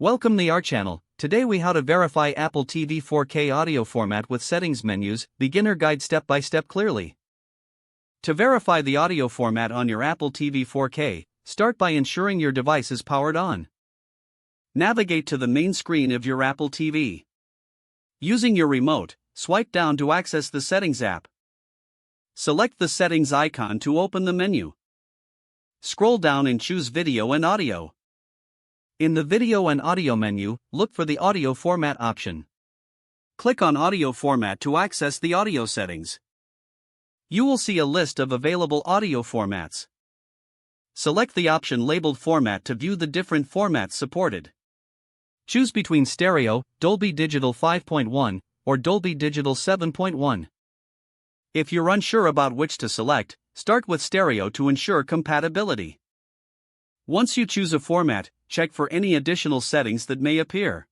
Welcome to our channel. Today we how to verify Apple TV 4K audio format with settings menus, beginner guide step by step clearly. To verify the audio format on your Apple TV 4K, start by ensuring your device is powered on. Navigate to the main screen of your Apple TV. Using your remote, swipe down to access the Settings app. Select the Settings icon to open the menu. Scroll down and choose Video and Audio. In the Video and Audio menu, look for the Audio Format option. Click on Audio Format to access the audio settings. You will see a list of available audio formats. Select the option labeled Format to view the different formats supported. Choose between Stereo, Dolby Digital 5.1, or Dolby Digital 7.1. If you're unsure about which to select, start with Stereo to ensure compatibility. Once you choose a format, check for any additional settings that may appear.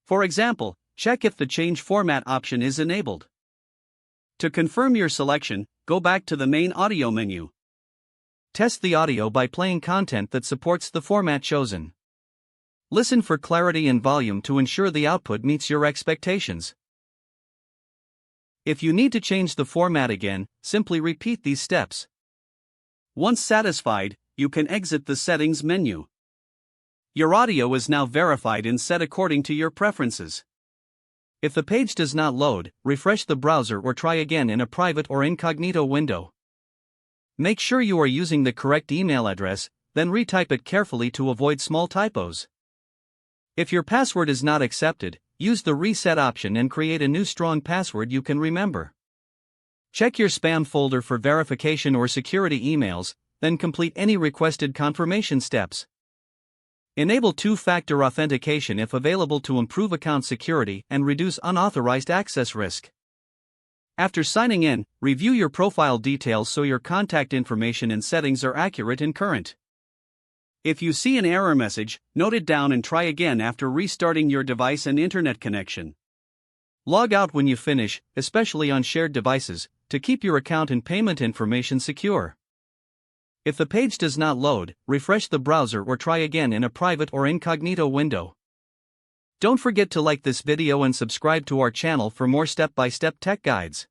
For example, check if the Change Format option is enabled. To confirm your selection, go back to the main audio menu. Test the audio by playing content that supports the format chosen. Listen for clarity and volume to ensure the output meets your expectations. If you need to change the format again, simply repeat these steps. Once satisfied, you can exit the Settings menu. Your audio is now verified and set according to your preferences. If the page does not load, refresh the browser or try again in a private or incognito window. Make sure you are using the correct email address, then retype it carefully to avoid small typos. If your password is not accepted, use the Reset option and create a new strong password you can remember. Check your spam folder for verification or security emails, then complete any requested confirmation steps. Enable two-factor authentication if available to improve account security and reduce unauthorized access risk. After signing in, review your profile details so your contact information and settings are accurate and current. If you see an error message, note it down and try again after restarting your device and internet connection. Log out when you finish, especially on shared devices, to keep your account and payment information secure. If the page does not load, refresh the browser or try again in a private or incognito window. Don't forget to like this video and subscribe to our channel for more step-by-step tech guides.